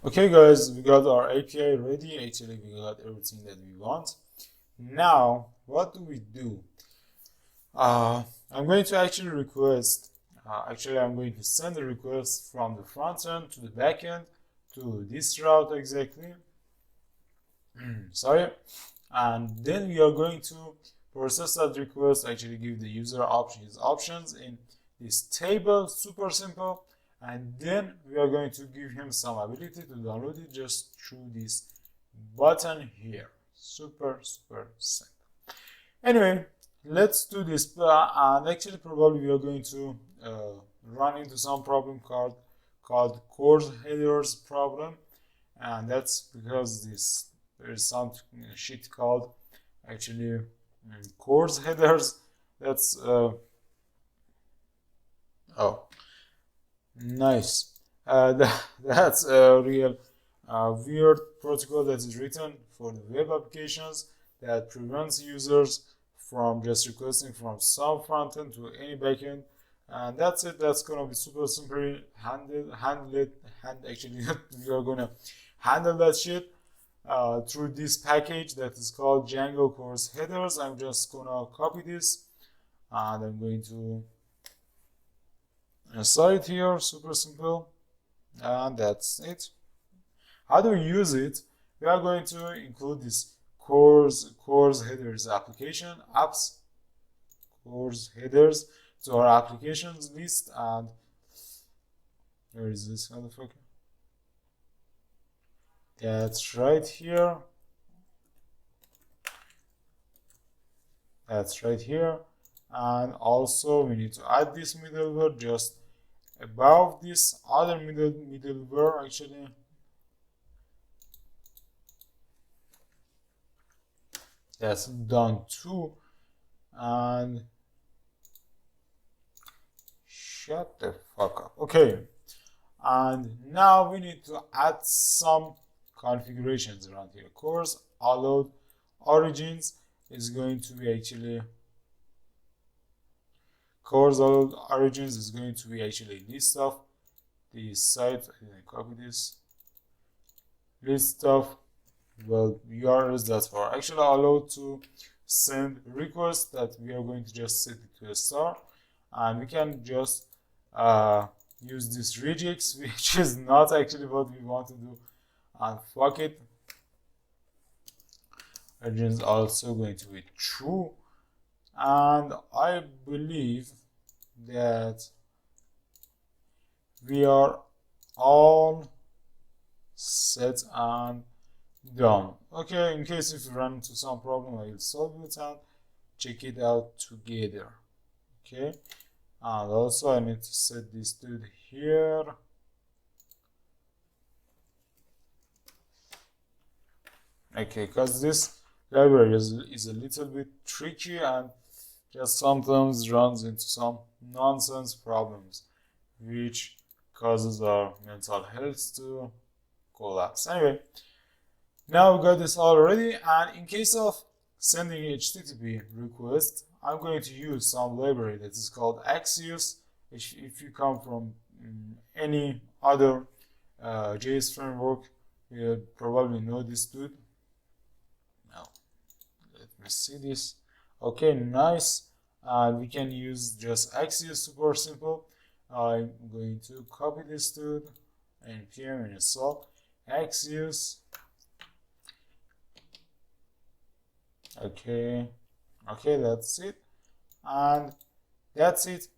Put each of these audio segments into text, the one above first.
Okay guys, we got our API ready. Actually, we got everything that we want. Now, what do we do? I'm going to actually request, I'm going to send a request from the front end to the backend to this route exactly. Sorry. And then we are going to process that request, actually give the user his options in this table, super simple. And then we are going to give him some ability to download it just through this button here. Super simple. Anyway, let's do this. And actually, probably we are going to run into some problem called CORS headers problem, and that's because there is some shit called actually CORS headers. That's oh, nice. That's a real weird protocol that is written for the web applications that prevents users from just requesting from some frontend to any backend. And that's it. That's gonna be super simple. Actually, we are gonna handle that shit through this package that is called Django CORS headers. I'm just gonna copy this and I'm going to install it here. Super simple, and that's it. How do we use it? We are going to include this CORS headers application apps CORS headers to our applications list. And where is this motherfucker? That's right here. That's right here. And also we need to add this middleware just above this other middleware actually. That's done too. And shut the fuck up. Okay. And now we need to add some configurations around here. CORS allowed origins is going to be actually CORS allowed origins is going to be actually list of the site. I didn't copy this. List of URLs that are actually allowed to send requests that we are going to just set it to a star, and we can just use this regex, which is not actually what we want to do, and fuck it. Origin is also going to be true, and I believe that we are all set and done. Okay, in case if you run into some problem, I will solve it and check it out together. Okay, and also I need to set this dude here. Okay, because this library is a little bit tricky and just sometimes runs into some nonsense problems, which causes our mental health to collapse. Anyway, now we got this already, and in case of sending HTTP request, I'm going to use some library that is called Axios. If you come from any other JS framework, you probably know this dude. Now, let me see this. Okay, nice. We can use just Axios, super simple. I'm going to copy this dude and npm install Axios. Okay, that's it, and that's it.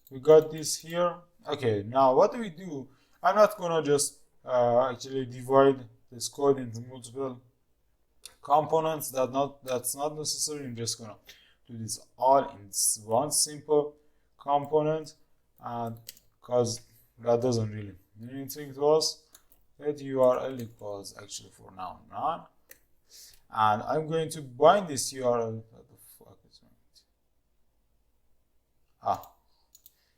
We got this here. Okay, now what do we do? I'm not gonna just actually divide this code into multiple components. That's not necessary. I'm just gonna do this all in one simple component, and because that doesn't really mean anything to us, that URL equals actually for now none. And I'm going to bind this URL. What the fuck is wrong?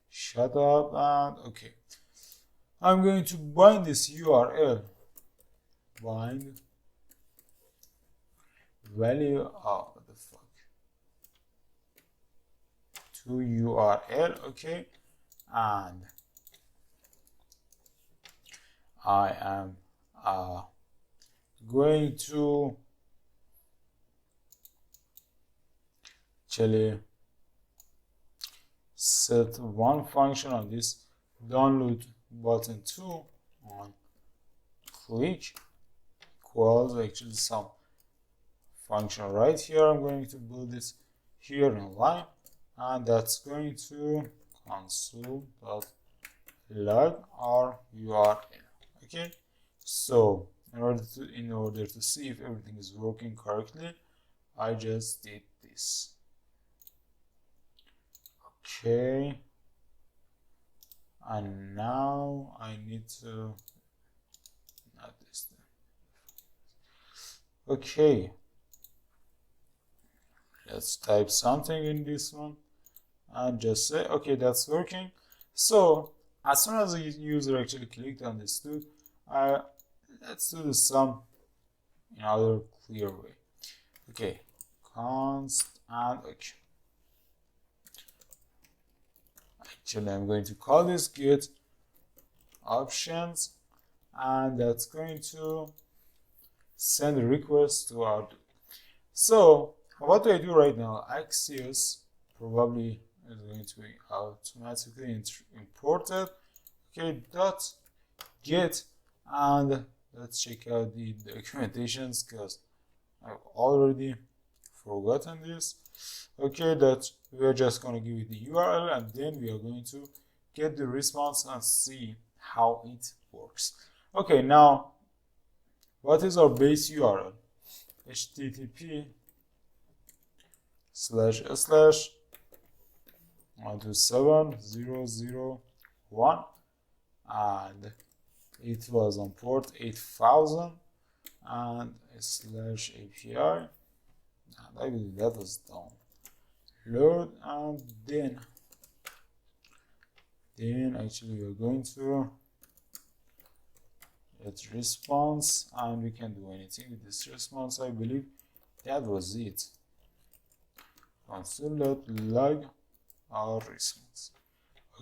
Shut up. And okay, I'm going to bind this URL. Bind value. What the fuck? To URL. Okay, and I am going to actually set one function on this download button 2 on click equals actually some function right here. I'm going to build this here in line, and that's going to console.log our URL. Okay, so in order to see if everything is working correctly, I just did this. Okay, and now I need to not this thing. Okay, let's type something in this one and just say okay, that's working. So as soon as the user actually clicked on this dude, let's do the sum in another clear way. Okay, const and okay. Actually, I'm going to call this get options, and that's going to send a request to our dude. So what do I do right now? Axios probably is going to be automatically imported. Okay, dot get, and let's check out the documentations because I've already forgotten this. Okay, that we are just going to give it the URL, and then we are going to get the response and see how it works. Okay, now what is our base URL? http://127.0.0.1, and it was on port 8000 and /API, and I believe that was done. Load, and then actually we're going to get response, and we can do anything with this response. I believe that was it. Console.log our response.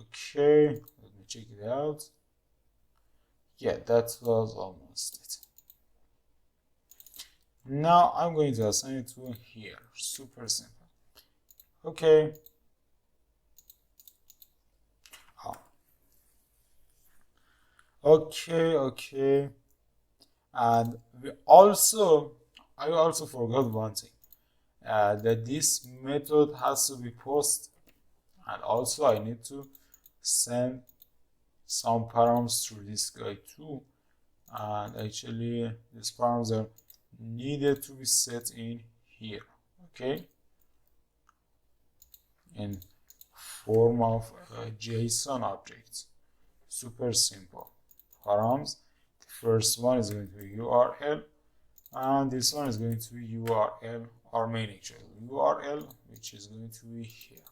Okay, let me check it out. Yeah, that was almost it. Now I'm going to assign it to here. Super simple. Okay. Okay. And I also forgot one thing. That this method has to be posted, and also I need to send some params through this guy too, and actually these params are needed to be set in here. Okay, in form of JSON objects. Super simple params. The first one is going to be URL, and this one is going to be URL, our main actual URL, which is going to be here.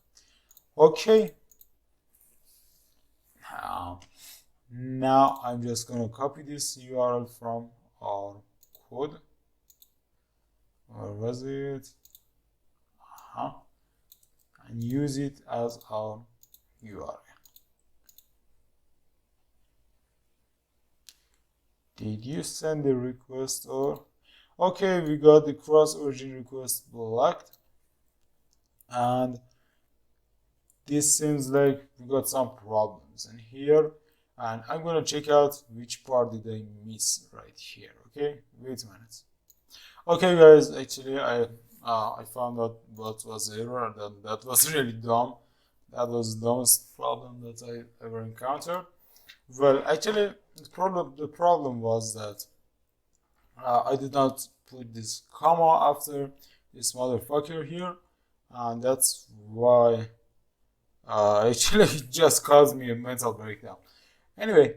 Okay, now I'm just going to copy this URL from our code. Where was it? And use it as our URL. Did you send the request? Or okay, we got the cross origin request blocked, and this seems like we got some problems in here, and I'm gonna check out which part did I miss right here. Okay, wait a minute. Okay guys, actually I found out what was the error, and that was really dumb. That was the dumbest problem that I ever encountered. Well, actually the problem was that I did not put this comma after this motherfucker here, and that's why actually it just caused me a mental breakdown. Anyway,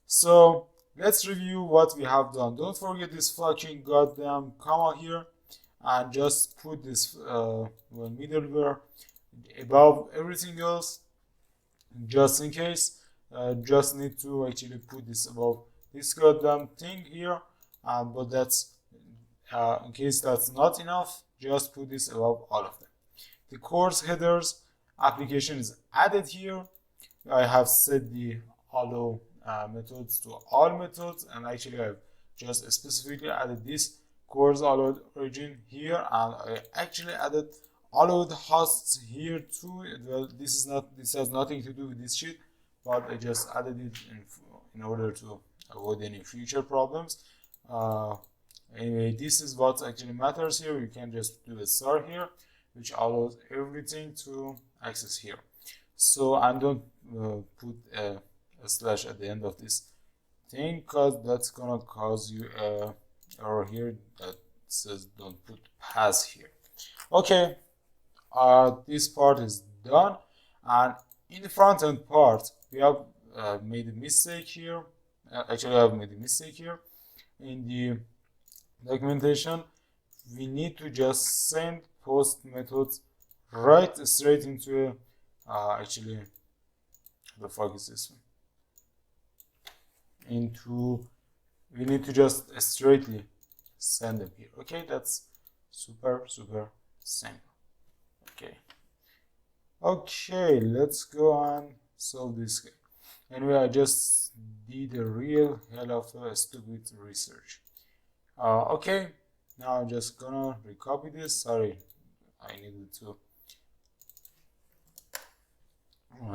so let's review what we have done. Don't forget this fucking goddamn comma here, and just put this middleware above everything else, just in case. Just need to actually put this above this goddamn thing here, but that's in case that's not enough, just put this above all of them. The course headers application is added here. I have set the auto methods to all methods, and actually I've just specifically added this CORS allowed origin here, and I actually added allowed hosts here too. Well, this has nothing to do with this sheet, but I just added it in order to avoid any future problems. Anyway, this is what actually matters here. You can just do a star here, which allows everything to access here. So I don't put a slash at the end of this thing, because that's gonna cause you a error here that says don't put pass here. Okay, this part is done, and in the front end part we have made a mistake here. Actually, I have made a mistake here in the documentation. We need to just send post methods right straight into actually the fuck is this one, into we need to just straightly send them here. Okay, that's super simple. Okay, let's go and solve this guy. Anyway, I just did a real hell of a stupid research. Okay, now I'm just gonna recopy this. Sorry, I needed to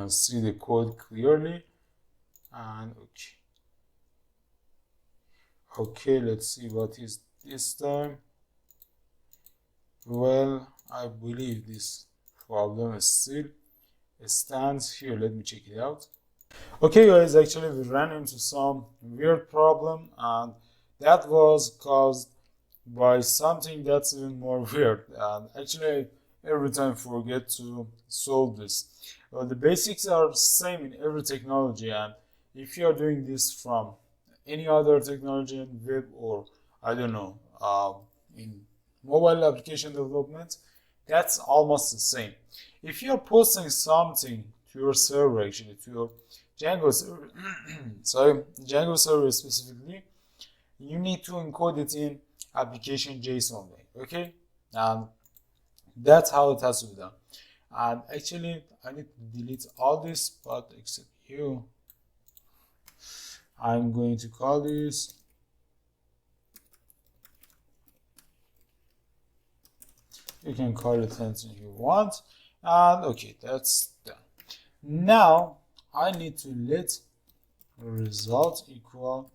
see the code clearly. And okay, let's see what is this time. Well, I believe this problem still stands here. Let me check it out. Okay guys, actually we ran into some weird problem, and that was caused by something that's even more weird, and actually every time forget to solve this. Well, the basics are same in every technology, and if you are doing this from any other technology in web, or I don't know, in mobile application development, that's almost the same. If you're posting something to your server, actually to your Django server, Django server specifically, you need to encode it in application JSON way, okay? And that's how it has to be done. And actually, I need to delete all this, but except you. I'm going to call this you can call it anything you want, and okay, that's done. Now I need to let result equal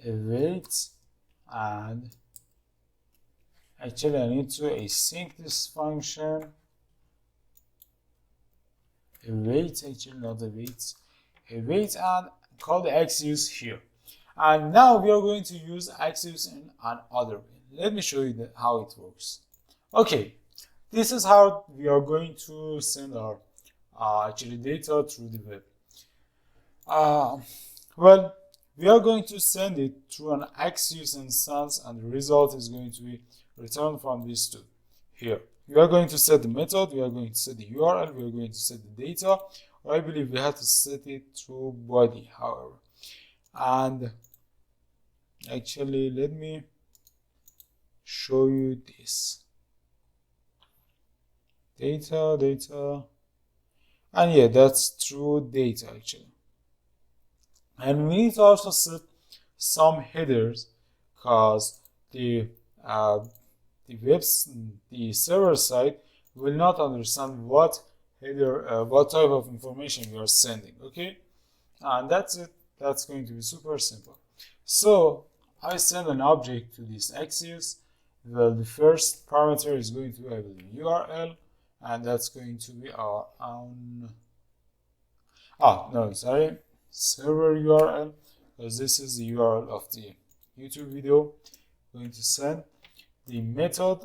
await, and actually I need to async this function await, actually not await, and call the Axios here. And now we are going to use Axios in another way. Let me show you how it works. Okay, this is how we are going to send our actually data through the web. Well, we are going to send it through an Axios instance, and the result is going to be returned from these two here. We are going to set the method, we are going to set the URL, we are going to set the data, or I believe we have to set it through body, however. And actually, let me show you this. Data, and yeah, that's through data actually. And we need to also set some headers, because the server side will not understand what header, what type of information we are sending. Okay, and that's it. That's going to be super simple. So I send an object to this Axios. Well, the first parameter is going to be a URL, and that's going to be our own server URL, because this is the URL of the YouTube video. I'm going to send the method,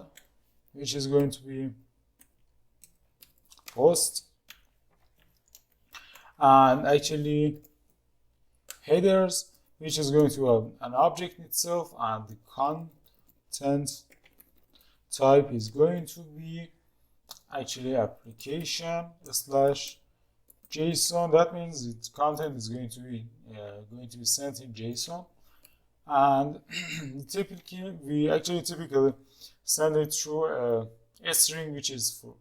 which is going to be post, and actually headers, which is going to have an object itself, and the content type is going to be actually application / JSON. That means its content is going to be sent in JSON, and we typically send it through a string, which is for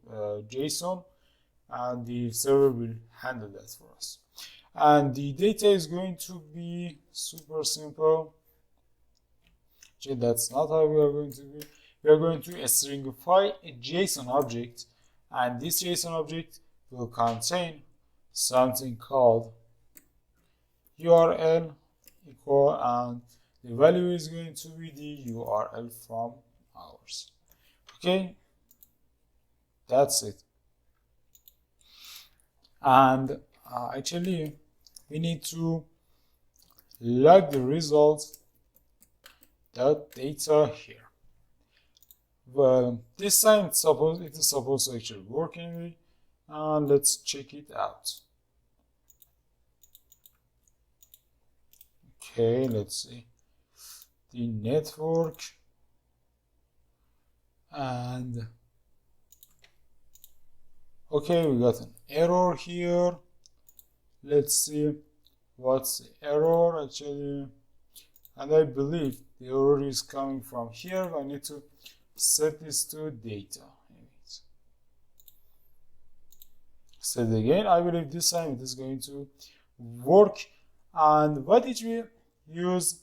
JSON, and the server will handle that for us. And the data is going to be super simple. Actually, that's not how we are going to be. We are going to stringify a JSON object, and this JSON object will contain something called URL equal, and the value is going to be the URL from ours. Okay, that's it. And actually, we need to log the result data here. Well, this time it is supposed to actually work anyway, and let's check it out. Okay, let's see the network, and okay, we got an error here. Let's see what's the error actually, and I believe the error is coming from here. I need to set this to data. Set it again. I believe this time it is going to work. And why did we use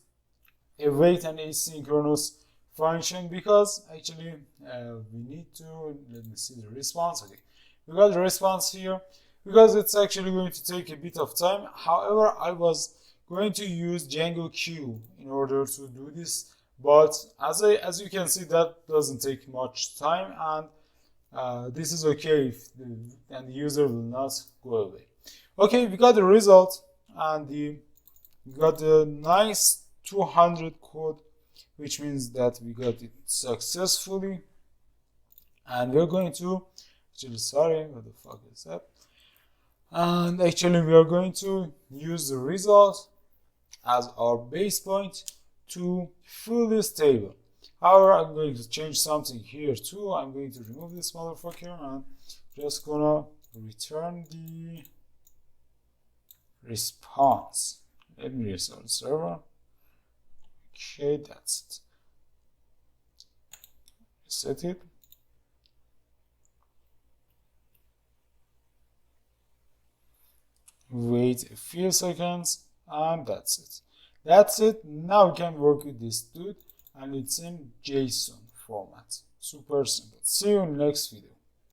await and asynchronous function? Because actually we need to, let me see the response. Okay, we got the response here because it's actually going to take a bit of time. However, I was going to use Django queue in order to do this, but as you can see, that doesn't take much time, and this is okay if the user will not go away. Okay, we got the result, and we got a nice 200 code, which means that we got it successfully. And we're going to actually, sorry, what the fuck is that? And actually we are going to use the result as our base point to fill this table. However, I'm going to change something here too. I'm going to remove this motherfucker and just gonna return the response. Let me restart the server. Okay, that's it. Set it. Wait a few seconds, and that's it. That's it. Now we can work with this dude, and it's in JSON format. Super simple. See you in the next video.